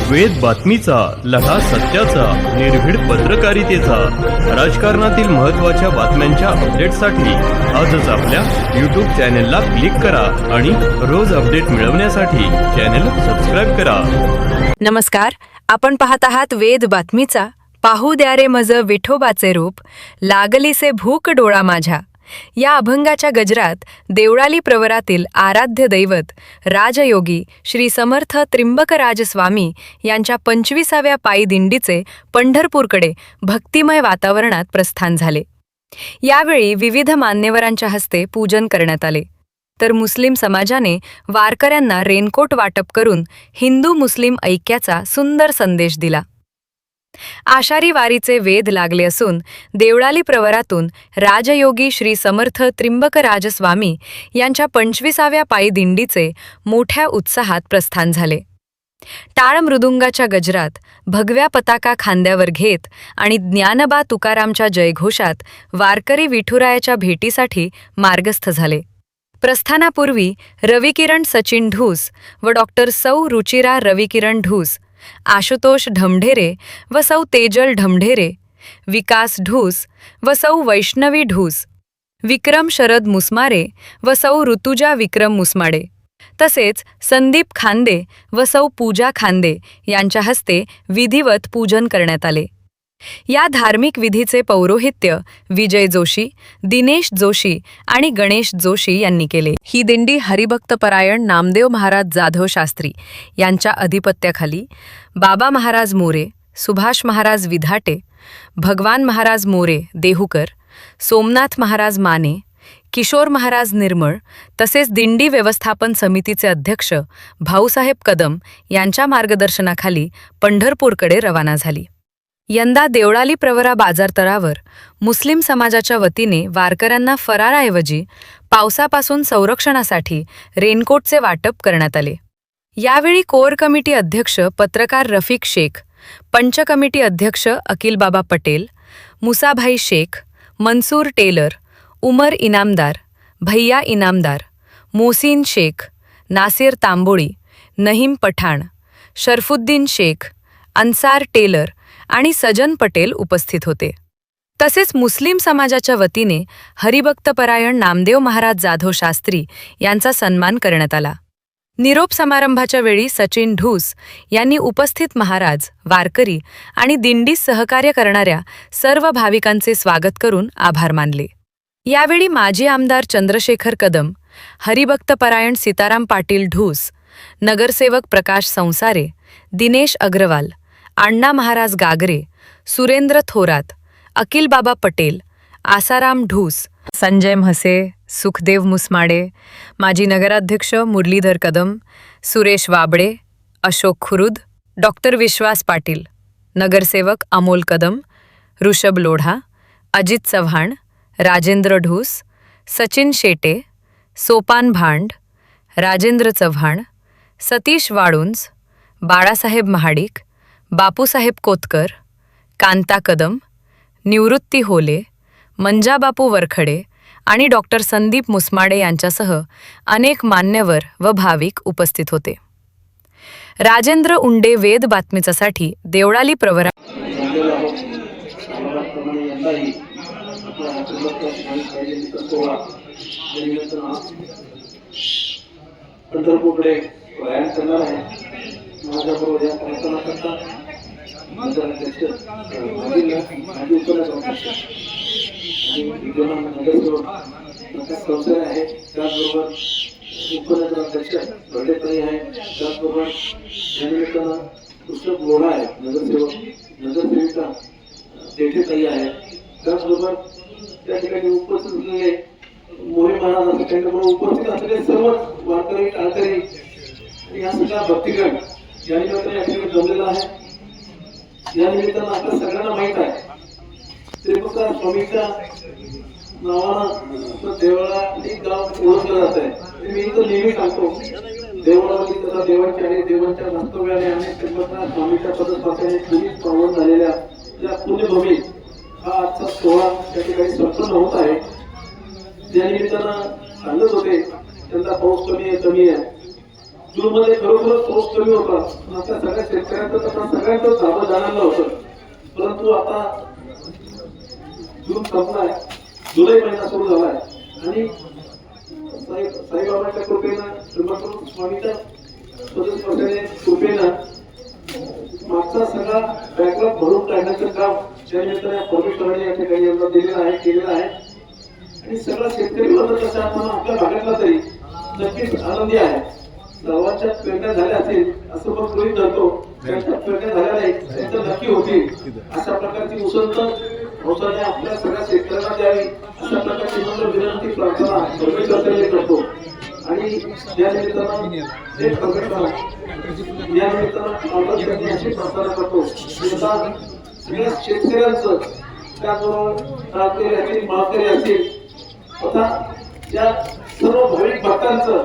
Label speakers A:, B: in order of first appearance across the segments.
A: वेद बातमीचा, लढा सत्याचा, निर्भीड पत्रकारितेचा, राजकारणातील महत्त्वाच्या बातम्यांच्या अपडेटसाठी आजच आपल्या यूट्यूब चॅनेलला क्लिक करा आणि रोज अपडेट मिळवण्यासाठी चॅनेल सबस्क्राईब करा.
B: नमस्कार, आपण पाहत आहात वेद बातमीचा. पाहू द्या रे मज विठोबाचे रूप, लागलीसे भूक डोळा माझ्या. या अभंगाच्या गजरात देवळाली प्रवरातील आराध्य दैवत राजयोगी श्री समर्थ त्रिंबकराज स्वामी यांच्या 25व्या पायी दिंडीचे पंढरपूरकडे भक्तिमय वातावरणात प्रस्थान झाले. यावेळी विविध मान्यवरांच्या हस्ते पूजन करण्यात आले, तर मुस्लिम समाजाने वारकऱ्यांना रेनकोट वाटप करून हिंदू मुस्लिम ऐक्याचा सुंदर संदेश दिला. आषाढी वारीचे वेध लागले असून देवळाली प्रवरातून राजयोगी श्री समर्थ त्रिंबकराज स्वामी यांच्या 25व्या पायी दिंडीचे मोठ्या उत्साहात प्रस्थान झाले. टाळ मृदुंगाच्या गजरात, भगव्या पताका खांद्यावर घेत आणि ज्ञानबा तुकारामच्या जयघोषात वारकरी विठुरायाच्या भेटीसाठी मार्गस्थ झाले. प्रस्थानापूर्वी रविकिरण सचिन ढूस व डॉक्टर सौ रुचिरा रविकिरण ढूस, आशुतोष ढमढेरे व सौ तेजल ढमढेरे, विकास ढूस व सौ वैष्णवी ढूस, विक्रम शरद मुसमारे व सौ ऋतुजा विक्रम मुसमाडे, तसेच संदीप खांदे व सौ पूजा खांदे यांच्या हस्ते विधिवत पूजन करण्यात आले. या धार्मिक विधीचे पौरोहित्य विजय जोशी, दिनेश जोशी आणि गणेश जोशी यांनी केले. ही दिंडी हरिभक्तपरायण नामदेव महाराज जाधव शास्त्री यांच्या अधिपत्याखाली बाबा महाराज मोरे, सुभाष महाराज विधाटे, भगवान महाराज मोरे देहुकर, सोमनाथ महाराज माने, किशोर महाराज निर्मळ तसेच दिंडी व्यवस्थापन समितीचे अध्यक्ष भाऊसाहेब कदम यांच्या मार्गदर्शनाखाली पंढरपूरकडे रवाना झाली. यंदा देवळाली प्रवरा बाजारतळावर मुस्लिम समाजाच्या वतीने वारकऱ्यांना फराळाऐवजी पावसापासून संरक्षणासाठी रेनकोटचे वाटप करण्यात आले. यावेळी कोर कमिटी अध्यक्ष पत्रकार रफिक शेख, पंच कमिटी अध्यक्ष अकिल बाबा पटेल, मुसाभाई शेख, मनसूर टेलर, उमर इनामदार, भैया इनामदार, मोहसिन शेख, नासिर तांबोळी, नहीम पठाण, शरफुद्दीन शेख, अन्सार टेलर आणि सजन पटेल उपस्थित होते. तसेच मुस्लिम समाजाच्या वतीने हरिभक्तपरायण नामदेव महाराज जाधव शास्त्री यांचा सन्मान करण्यात आला. निरोप समारंभाच्या वेळी सचिन ढूस यांनी उपस्थित महाराज, वारकरी आणि दिंडीस सहकार्य करणाऱ्या सर्व भाविकांचे स्वागत करून आभार मानले. यावेळी माजी आमदार चंद्रशेखर कदम, हरिभक्तपरायण सीताराम पाटील ढूस, नगरसेवक प्रकाश संसारे, दिनेश अग्रवाल, अण्णा महाराज गागरे, सुरेंद्र थोरात, अकिल बाबा पटेल, आसाराम ढूस, संजय म्हसे, सुखदेव मुसमाडे, माजी नगराध्यक्ष मुरलीधर कदम, सुरेश वाबडे, अशोक खुरुद, डॉक्टर विश्वास पाटील, नगरसेवक अमोल कदम, ऋषभ लोढा, अजित चव्हाण, राजेंद्र ढूस, सचिन शेटे, सोपान भांड, राजेंद्र चव्हाण, सतीश वाळुंज, बाळासाहेब महाडिक, बापूसाहेब कोतकर, कांता कदम, निवृत्ती होले, मंजाबापू वरखडे आणि डॉक्टर संदीप मुसमाडे यांच्यासह अनेक मान्यवर व भाविक उपस्थित होते. राजेंद्र उंडे वेद बातमीसाठी देवळाली प्रवरा.
C: पंढरपूरकडे प्रयाण करणार आहे. माझ्याबरोबर या प्रार्थना करता माझा अध्यक्ष माजी उपनगराध्यक्ष आणि विद्यमान नगरसेवक प्रकाश संसारे आहे, त्याचबरोबर उपनगराध्यक्ष भटेताई आहे, त्याचबरोबर यानिमित्तानं ऋषभ लोढा आहे, नगरसेविका देठेताई आहे, त्याचबरोबर त्या ठिकाणी उपस्थित असलेले मोरे महाराज असं त्यांच्याबरोबर उपस्थित असलेले सर्व वारकरी, टाळकरी आणि या सगळ्या भक्तिगण या निमित्ताने या ठिकाणी जमलेला आहे. या निमित्तानं आपल्या सगळ्यांना माहीत आहे त्रिपुरा स्वामीच्या नावानं देवळाली गाव ओळखलं जात आहे. मी तो नेहमी सांगतो, देवळाली तथा देवांची आणि देवांच्या वास्तव्याने आणि त्रिपुरा स्वामीच्या पदस्पर्शाने पूर्वीच पावन झालेल्या या पुण्यभूमीत हा आजचा सोहळा त्या ठिकाणी संपन्न होत आहे. ज्या निमित्तानं सांगत होते त्यांचा पाऊस कमी आहे, जूनमध्ये खरोखरच पाऊस कमी होता. आता सगळ्या शेतकऱ्यांचं तसं सगळ्यांचंच झालं जाणवलं होतं. परंतु आता जून संपलाय, जुलै महिना सुरू झालाय आणि साईबाबांच्या कृपेनं, त्र्यंबकेश्वर स्वामीच्या सदस्याने कृपेनं मागचा सगळा बॅकलॉग भरून काढण्याचं काम त्या निमित्ताने परमेश्वराने या ठिकाणी यांना दिलेलं आहे, केलेलं आहे. आणि सगळा शेतकरी वर्ग तसा आपण आपल्या भागातला तरी नक्कीच आनंदी आहे. सर्वांच्या पेरण्या झाल्या असेल असं पण गृहीत धरतो. त्यांच्या पेरण्या झाल्या नाही, त्यांच्या नक्की होतील अशा प्रकारची उसंत पावसाने आपल्या सगळ्या शेतकऱ्यांना द्यावी अशा प्रकारची नम्र विनंती प्रार्थना परमेश्वराकडे करतो. आणि या निमित्तानं एक परमेश्वर या निमित्तानं अशी प्रार्थना करतो की आता सगळ्या शेतकऱ्यांचं त्याचबरोबर राहतेरी असतील, माळकरी असतील, तथा या सर्व भाविक भक्तांचं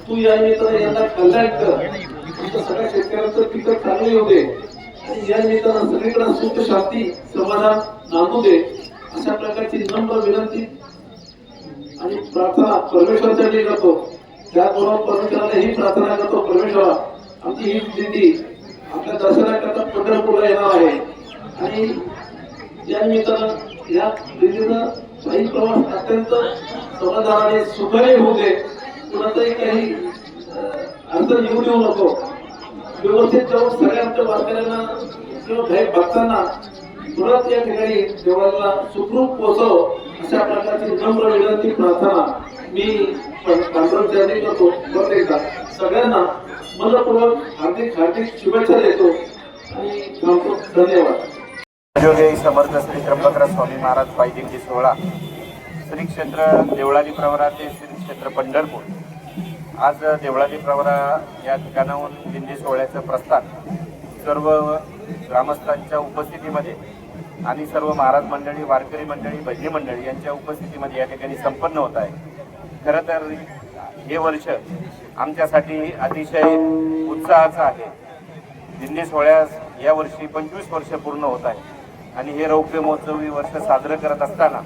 C: तू या निमित्तानं यांना कल्याण कर. आमच्या सगळ्या शेतकऱ्यांचं पिकं चांगली होऊ दे आणि या निमित्तानं सगळीकडे सुख, शांती, समाधान नांदू दे अशा प्रकारची नम्र विनंती आणि प्रार्थना परमेश्वरासाठी करतो. त्याचबरोबर परमेश्वराला ही प्रार्थना करतो, परमेश्वरा आमची ही दिंडी आपल्या दर्शनाकरता पंढरपूरला येणार आहे आणि या निमित्तानं या दिंडीनं काही प्रवास अत्यंत समाधानाने सुखही होऊ दे. कुणाचाही काही अडचण येऊ देऊ नको. व्यवस्थित जाऊन सगळ्या आमच्या वारकऱ्यांना किंवा काही भक्तांना परत या ठिकाणी देवाला सुखरूप पोहोचव अशा प्रकारची नम्र विनंती प्रार्थना मी पांडुरंगाने करतो. परत एकदा सगळ्यांना मनपूर्वक हार्दिक हार्दिक शुभेच्छा देतो आणि थांबतो. धन्यवाद.
D: योगी समर्थ श्री त्र्यंबकराज स्वामी महाराज पायी दिंडी सोहळा श्री क्षेत्र देवळाली प्रवरा ते श्री क्षेत्र पंढरपूर. आज देवळाली प्रवरा या ठिकाणाहून दिंडी सोहळ्याचं प्रस्थान सर्व ग्रामस्थांच्या उपस्थितीमध्ये आणि सर्व महाराज मंडळी, वारकरी मंडळी, भजनी मंडळी यांच्या उपस्थितीमध्ये या ठिकाणी संपन्न होत आहे. खरं तर हे वर्ष आमच्यासाठी अतिशय उत्साहाचं आहे. दिंडी सोहळ्यास या वर्षी 25 वर्ष पूर्ण होत आहे आणि हे रौप्य महोत्सवी वर्ष साजरं करत असताना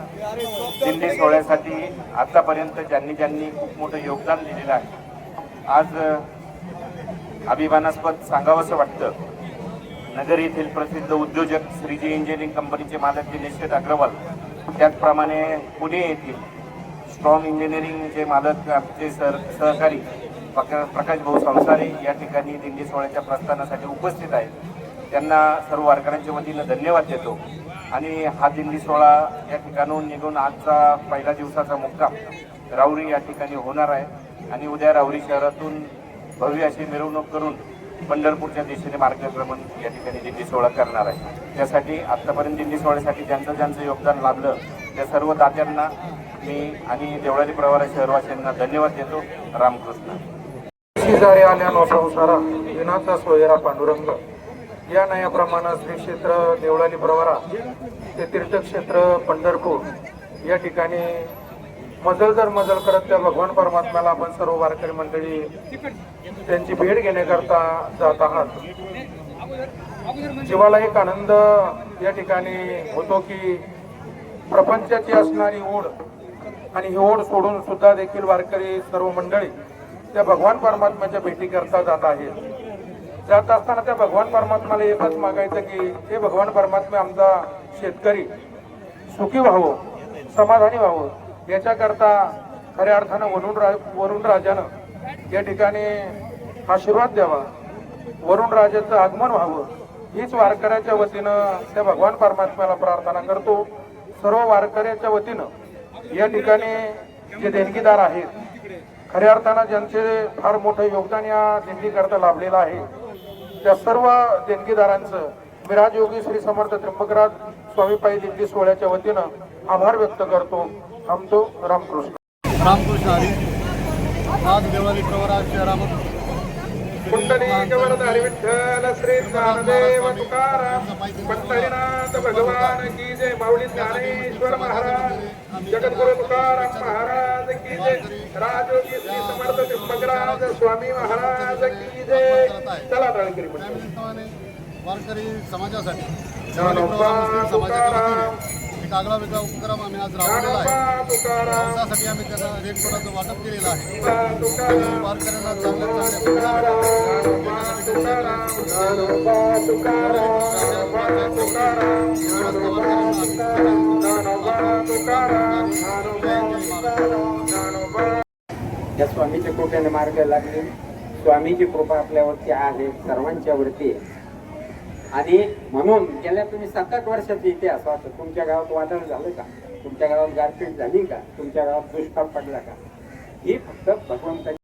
D: दिंडी सोहळ्यासाठी आतापर्यंत ज्यांनी खूप मोठं योगदान दिलेलं आहे. आज अभिमानास्पद सांगावंसं वाटतं, नगर येथील प्रसिद्ध उद्योजक श्रीजी इंजिनिअरिंग कंपनीचे मालक दिनेश अग्रवाल, त्याचप्रमाणे पुणे येथील स्ट्रॉंग इंजिनिअरिंगचे मालक आमचे सहकारी प्रकाश भाऊ संसारे या ठिकाणी दिंडी सोहळ्याच्या प्रस्थानासाठी उपस्थित आहेत. त्यांना सर्व वारकऱ्यांच्या वतीनं धन्यवाद देतो. आणि हा दिंडी सोहळा या ठिकाणून निघून आजचा पहिल्या दिवसाचा मुक्काम राऊरी या ठिकाणी होणार आहे आणि उद्या राऊरी शहरातून भव्य अशी मिरवणूक करून पंढरपूरच्या दिशेने मार्गक्रमण या ठिकाणी दिंडी सोहळा करणार आहे. त्यासाठी आत्तापर्यंत दिंडी सोहळ्यासाठी ज्यांचं योगदान लाभलं त्या सर्व दात्यांना मी आणि देवळाली प्रवरा शहरवासियांना धन्यवाद देतो. रामकृष्ण.
E: शेजारी आल्यानो संसारा विनाचा सोयरा पांडुरंग या नयाप्रमाणे श्री क्षेत्र देवळाली प्रवरा ते तीर्थक्षेत्र पंढरपूर या ठिकाणी मजल करत त्या भगवान परमात्म्याला आपण सर्व वारकरी मंडळी त्यांची भेट घेण्याकरता जात आहात. जीवाला एक आनंद या ठिकाणी होतो की प्रपंचाची असणारी ओढ आणि ही ओढ सोडून सुद्धा देखील वारकरी सर्व मंडळी त्या भगवान परमात्म्याच्या भेटी करता जात आहेत. जात असताना त्या भगवान परमात्म्याला एकच मागायचं की हे भगवान परमात्मा आमचा शेतकरी सुखी व्हावं, समाधानी व्हावं, याच्याकरता खऱ्या अर्थानं वरुण राजानं या ठिकाणी आशीर्वाद द्यावा, वरुण राजाचं आगमन व्हावं हीच वारकऱ्याच्या वतीनं त्या भगवान परमात्म्याला प्रार्थना करतो. सर्व वारकऱ्याच्या वतीनं या ठिकाणी जे देणगीदार आहेत, खऱ्या अर्थानं ज्यांचे फार मोठं योगदान या दिंडीकरता लाभलेलं आहे, त्या सर्व देणगीदारांचं मी राजयोगी श्री समर्थ त्र्यंबकराज स्वामी पायी दिंडी सोहळ्याच्या वतीनं आभार व्यक्त करतो. थांबतो. रामकृष्ण.
F: रामकृष्ण हरी. आज देवळाली प्रवरा शहरामध्ये
E: कुंडली गवर्धन विठ्ठल श्री ज्ञानदेव तुकाराम पंढरीनाथ भगवान की जय. माऊली ज्ञानेश्वर महाराज, जगद्गुरु तुकाराम महाराज की जय. राजयोगी श्री समर्थ त्र्यंबकराज स्वामी महाराज की जय. चला टाळकरी
F: वारकरी समाजासाठी
E: ज्ञानोबा तुकाराम
F: एक आगळा वेगळा उपक्रम आम्ही आज राबवलेला आहे. पावसासाठी आम्ही त्यांना रेनकोटाचं वाटप केलेलं आहे. आणि वारकऱ्यांना चांगल्या सुविधा
G: या स्वामीच्या कृपेने मार्ग लागले. स्वामीची कृपा आपल्यावरती आहे, सर्वांच्या वरती आहे. आणि म्हणून गेल्या तुम्ही 7-8 वर्षाचा इतिहास वाचा. तुमच्या गावात वादळ झालं का? तुमच्या गावात गारपीट झाली का? तुमच्या गावात दुष्काळ पडला का? ही फक्त भगवंताची